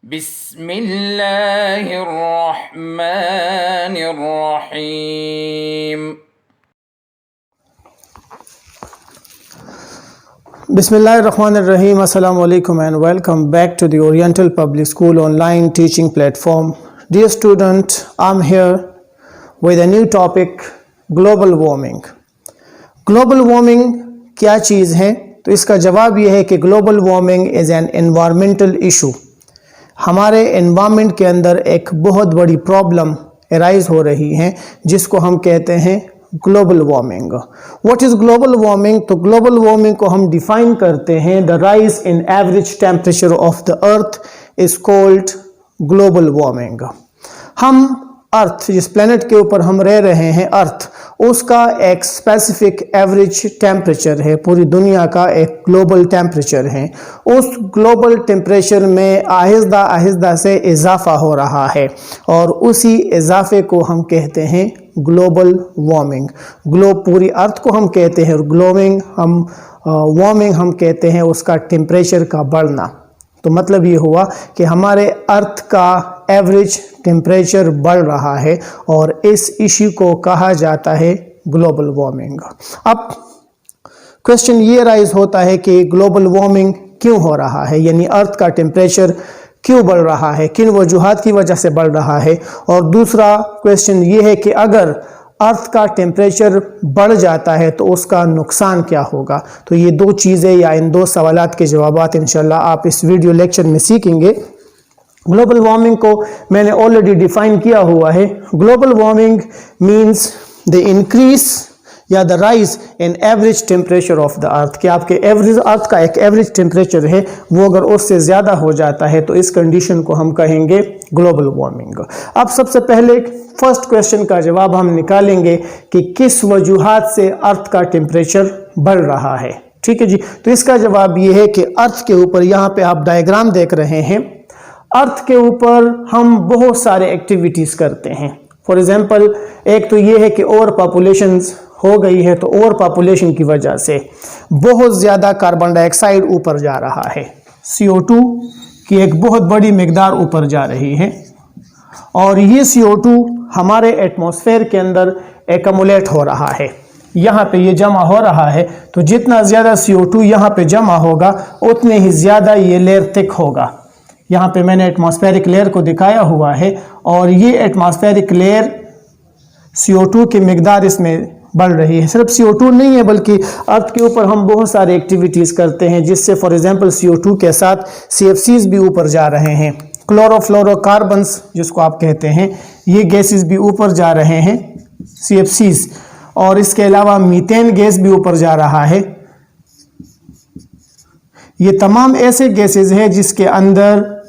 बिस्मिल्लाहिर्रहमानिर्रहीम। Bismillahirrahmanirrahim. Assalamu alaikum and welcome back to the Oriental Public School online teaching platform. Dear student, I'm here with a new topic, global warming. Global warming क्या चीज़ है? तो इसका जवाब ये है कि global warming is an environmental issue. हमारे environment के अंदर एक बहुत बड़ी प्रॉब्लम अराइज हो रही है जिसको हम कहते हैं global warming. What is global warming? तो ग्लोबल वार्मिंग को हम डिफाइन करते हैं, the rise in average temperature of the earth is called global warming. हम अर्थ, जिस प्लेनेट के ऊपर हम रह रहे हैं अर्थ, उसका एक स्पेसिफिक एवरेज टेम्परेचर है, पूरी दुनिया का एक ग्लोबल टेम्परेचर है। उस ग्लोबल टेम्परेचर में आहिस्ता आहिस्ता से इजाफा हो रहा है और उसी इजाफे को हम कहते हैं ग्लोबल वार्मिंग। पूरी अर्थ को हम कहते हैं वार्मिंग हम कहते हैं उसका टेम्परेचर का बढ़ना। तो मतलब ये हुआ कि हमारे अर्थ का एवरेज टेम्परेचर बढ़ रहा है और इस इश्यू को कहा जाता है ग्लोबल वार्मिंग। अब क्वेश्चन ये राइज होता है कि ग्लोबल वार्मिंग क्यों हो रहा है, यानी अर्थ का टेम्परेचर क्यों बढ़ रहा है, किन वजूहात की वजह से बढ़ रहा है। और दूसरा क्वेश्चन ये है कि अगर अर्थ का टेम्परेचर बढ़ जाता है तो उसका नुकसान क्या होगा। तो ये दो चीज़ें या इन दो सवालात के जवाबात इंशाल्लाह आप इस वीडियो लेक्चर में सीखेंगे। ग्लोबल वार्मिंग को मैंने ऑलरेडी डिफाइन किया हुआ है। Global warming means the increase या the rise in average temperature of the earth, कि आपके एवरेज अर्थ का एक एवरेज टेम्परेचर है, वो अगर उससे ज़्यादा हो जाता है तो इस कंडीशन को हम कहेंगे ग्लोबल वार्मिंग। अब सबसे पहले फर्स्ट क्वेश्चन का जवाब हम निकालेंगे कि किस वजूहात से अर्थ का टेम्परेचर बढ़ रहा है। ठीक है जी, तो इसका जवाब ये है कि अर्थ के ऊपर, यहाँ पे आप डायग्राम देख रहे हैं, अर्थ के ऊपर हम बहुत सारे एक्टिविटीज़ करते हैं। फॉर एग्जाम्पल, एक तो ये है कि ओवर पॉपुलेशन हो गई है, तो ओवर पॉपुलेशन की वजह से बहुत ज़्यादा कार्बन डाइऑक्साइड ऊपर जा रहा है, CO2 की एक बहुत बड़ी मिकदार ऊपर जा रही है और ये CO2 हमारे एटमॉस्फेयर के अंदर एकमुलेट हो रहा है, यहाँ पे ये जमा हो रहा है। तो जितना ज़्यादा CO2 यहाँ पे जमा होगा उतने ही ज़्यादा ये लेयर थिक होगा। यहाँ पे मैंने एटमॉस्फेरिक लेयर को दिखाया हुआ है और ये एटमॉस्फेरिक लेयर CO2 की मिकदार इसमें बढ़ रही है। सिर्फ CO2 नहीं है बल्कि अर्थ के ऊपर हम बहुत सारे एक्टिविटीज़ करते हैं जिससे फॉर एग्जांपल CO2 के साथ CFCs भी ऊपर जा रहे हैं, क्लोरोफ्लोरोकार्बन्स जिसको आप कहते हैं, ये गैसेस भी ऊपर जा रहे हैं CFCs, और इसके अलावा मीथेन गैस भी ऊपर जा रहा है। ये तमाम ऐसे गैसेस हैं जिसके अंदर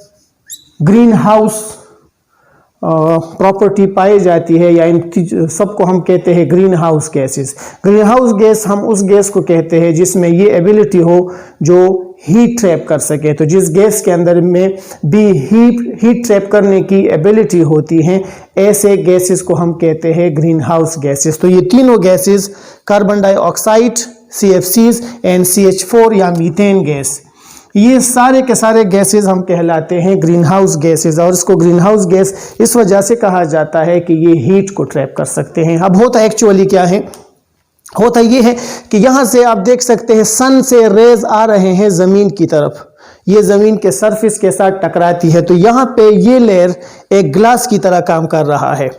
ग्रीन हाउस प्रॉपर्टी पाई जाती है, या इन सबको हम कहते हैं green house gases. Green house gas हम उस गैस को कहते हैं जिसमें ये एबिलिटी हो जो हीट ट्रैप कर सके। तो जिस गैस के अंदर में भी हीट ट्रैप करने की एबिलिटी होती है, ऐसे गैसेस को हम कहते हैं ग्रीन हाउस गैसेस। तो ये तीनों gases, carbon dioxide, CFCs and CH4 या मीथेन गैस, ये सारे के सारे गैसेस हम कहलाते हैं ग्रीन हाउस गैसेस। और इसको ग्रीन हाउस गैस इस वजह से कहा जाता है कि ये हीट को ट्रैप कर सकते हैं। अब होता एक्चुअली क्या है, होता ये है कि यहाँ से आप देख सकते हैं सन से रेज आ रहे हैं ज़मीन की तरफ, ये ज़मीन के सरफेस के साथ टकराती है। तो यहाँ पे ये लेयर एक ग्लास की तरह काम कर रहा है,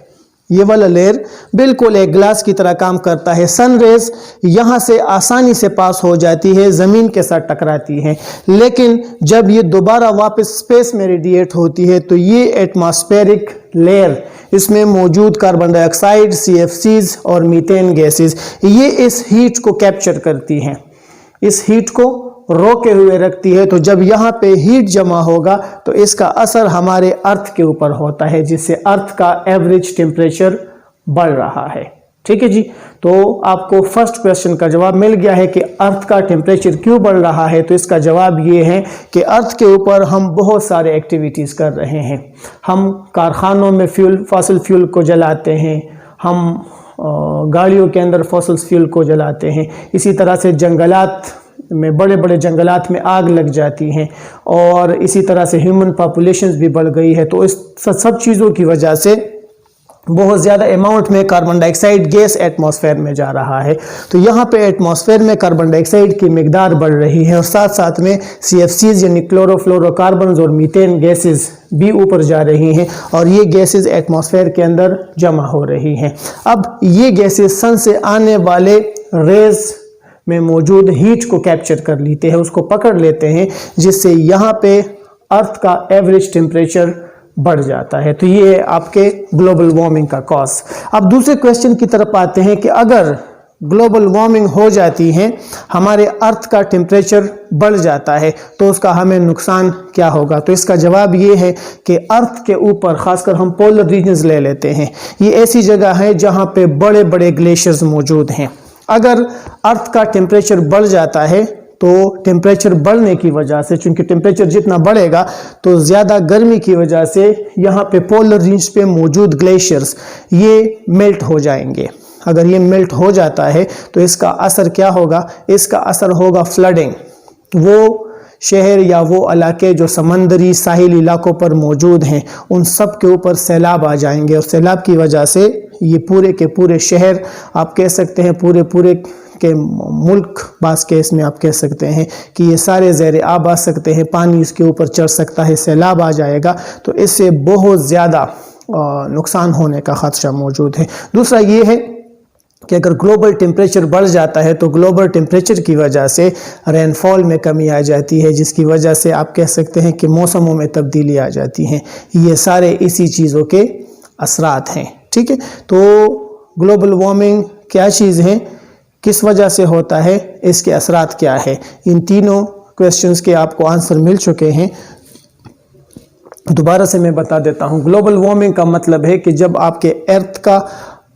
ये वाला लेयर बिल्कुल एक ग्लास की तरह काम करता है। सन रेज यहाँ से आसानी से पास हो जाती है, ज़मीन के साथ टकराती है, लेकिन जब ये दोबारा वापस स्पेस में रेडिएट होती है तो ये एटमॉस्फेरिक लेयर, इसमें मौजूद कार्बन डाइऑक्साइड, CFCs और मीथेन गैसेस, ये इस हीट को कैप्चर करती हैं, इस हीट को रोके हुए रखती है। तो जब यहाँ पे हीट जमा होगा तो इसका असर हमारे अर्थ के ऊपर होता है, जिससे अर्थ का एवरेज टेम्परेचर बढ़ रहा है। ठीक है जी, तो आपको फर्स्ट क्वेश्चन का जवाब मिल गया है कि अर्थ का टेम्परेचर क्यों बढ़ रहा है। तो इसका जवाब ये है कि अर्थ के ऊपर हम बहुत सारे एक्टिविटीज़ कर रहे हैं। हम कारखानों में फॉसिल फ्यूल को जलाते हैं, हम गाड़ियों के अंदर फॉसिल फ्यूल को जलाते हैं, इसी तरह से जंगलात में बड़े बड़े जंगलात में आग लग जाती हैं और इसी तरह से ह्यूमन पॉपुलेशन भी बढ़ गई है। तो इस सब चीज़ों की वजह से बहुत ज़्यादा अमाउंट में कार्बन डाइऑक्साइड गैस एटमॉस्फेयर में जा रहा है। तो यहाँ पे एटमॉस्फेयर में कार्बन डाइऑक्साइड की मिकदार बढ़ रही है और साथ साथ में CFCs यानी क्लोरोफ्लोरोकार्बन्स और मीथेन गैसेस भी ऊपर जा रही हैं और ये गैसेस एटमॉस्फेयर के अंदर जमा हो रही हैं। अब ये गैसेस सन से आने वाले रेज में मौजूद हीट को कैप्चर कर लेते हैं, उसको पकड़ लेते हैं, जिससे यहाँ पे अर्थ का एवरेज टेम्परेचर बढ़ जाता है। तो ये है आपके ग्लोबल वार्मिंग का कॉज। अब दूसरे क्वेश्चन की तरफ आते हैं कि अगर ग्लोबल वार्मिंग हो जाती है, हमारे अर्थ का टेम्परेचर बढ़ जाता है, तो उसका हमें नुकसान क्या होगा। तो इसका जवाब ये है कि अर्थ के ऊपर, खासकर हम पोलर रीजन्स ले लेते हैं, ये ऐसी जगह है जहाँ पे बड़े बड़े ग्लेशियर्स मौजूद हैं। अगर अर्थ का टेम्परेचर बढ़ जाता है तो टेम्परेचर बढ़ने की वजह से, चूंकि टेम्परेचर जितना बढ़ेगा तो ज़्यादा गर्मी की वजह से यहाँ पे पोलर रिंग्स पे मौजूद ग्लेशियर्स ये मेल्ट हो जाएंगे। अगर ये मेल्ट हो जाता है तो इसका असर क्या होगा, इसका असर होगा फ्लडिंग। वो शहर या वो इलाके जो समंदरी साहिल इलाकों पर मौजूद हैं, उन सब के ऊपर सैलाब आ जाएंगे और सैलाब की वजह से ये पूरे के पूरे शहर, आप कह सकते हैं पूरे के मुल्क, बास केस में आप कह सकते हैं कि ये सारे ज़ेरे आब आ सकते हैं, पानी इसके ऊपर चढ़ सकता है, सैलाब आ जाएगा। तो इससे बहुत ज़्यादा नुकसान होने का ख़दशा मौजूद है। दूसरा ये है कि अगर ग्लोबल टेम्परेचर बढ़ जाता है तो ग्लोबल टेम्परेचर की वजह से रेनफॉल में कमी आ जाती है, जिसकी वजह से आप कह सकते हैं कि मौसमों में तब्दीली आ जाती हैं। ये सारे इसी चीज़ों के असरात हैं। ठीक है, तो ग्लोबल वार्मिंग क्या चीज़ है, किस वजह से होता है, इसके असरात क्या है, इन तीनों क्वेश्चंस के आपको आंसर मिल चुके हैं। दोबारा से मैं बता देता हूँ। ग्लोबल वार्मिंग का मतलब है कि जब आपके अर्थ का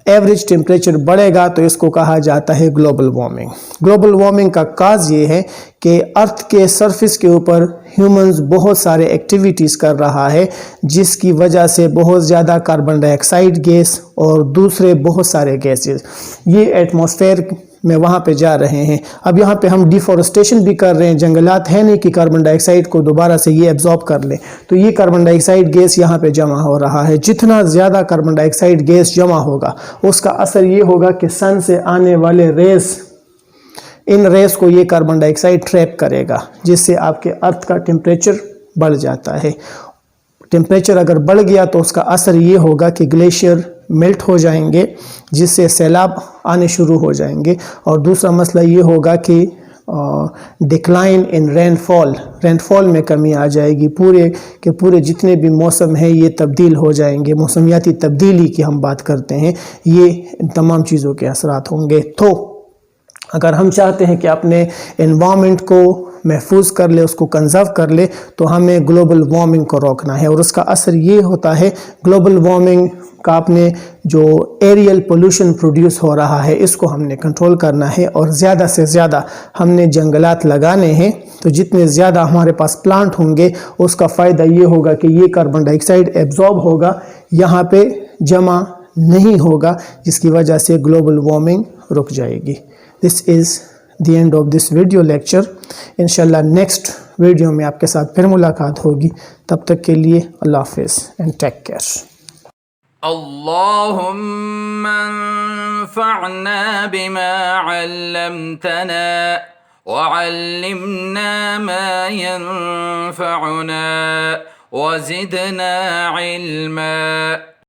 एवरेज टेम्परेचर बढ़ेगा तो इसको कहा जाता है ग्लोबल वार्मिंग। ग्लोबल वार्मिंग का काज ये है कि अर्थ के सरफेस के ऊपर ह्यूमंस बहुत सारे एक्टिविटीज़ कर रहा है, जिसकी वजह से बहुत ज़्यादा कार्बन डाइऑक्साइड गैस और दूसरे बहुत सारे गैसेस ये एटमॉस्फेयर में वहाँ पे जा रहे हैं। अब यहाँ पे हम डिफॉरेस्टेशन भी कर रहे हैं, जंगलात है नहीं कि कार्बन डाइऑक्साइड को दोबारा से ये एब्जॉर्ब कर ले, तो ये कार्बन डाइऑक्साइड गैस यहाँ पे जमा हो रहा है। जितना ज़्यादा कार्बन डाइऑक्साइड गैस जमा होगा उसका असर ये होगा कि सन से आने वाले रेस, इन रेस को ये कार्बन डाइऑक्साइड ट्रैप करेगा, जिससे आपके अर्थ का टेम्परेचर बढ़ जाता है। टेम्परेचर अगर बढ़ गया तो उसका असर ये होगा कि ग्लेशियर मेल्ट हो जाएंगे, जिससे सैलाब आने शुरू हो जाएंगे। और दूसरा मसला ये होगा कि डिक्लाइन इन रेनफॉल में कमी आ जाएगी। पूरे के पूरे जितने भी मौसम हैं ये तब्दील हो जाएंगे। मौसमियाती तब्दीली की हम बात करते हैं, ये इन तमाम चीज़ों के असरात होंगे। तो अगर हम चाहते हैं कि अपने एनवायरनमेंट को महफूज कर ले, उसको कंजर्व कर ले, तो हमें ग्लोबल वार्मिंग को रोकना है। और उसका असर ये होता है, ग्लोबल वार्मिंग का अपने जो एरियल पोल्यूशन प्रोड्यूस हो रहा है इसको हमने कंट्रोल करना है और ज़्यादा से ज़्यादा हमने जंगलात लगाने हैं। तो जितने ज़्यादा हमारे पास प्लांट होंगे उसका फ़ायदा ये होगा कि ये कार्बन डाइऑक्साइड एब्जॉर्ब होगा, यहाँ पे जमा नहीं होगा, जिसकी वजह से ग्लोबल वार्मिंग रुक जाएगी। This is the end of this video lecture. इंशाल्लाह नेक्स्ट वीडियो में आपके साथ फिर मुलाकात होगी। तब तक के लिए अल्लाह हाफ़िज़ एंड टेक केयर। अल्लाहुम्मा अंफ़अना बिमा अल्लमतना वअल्लिमना मा यंफ़अुना वज़िदना इल्मा।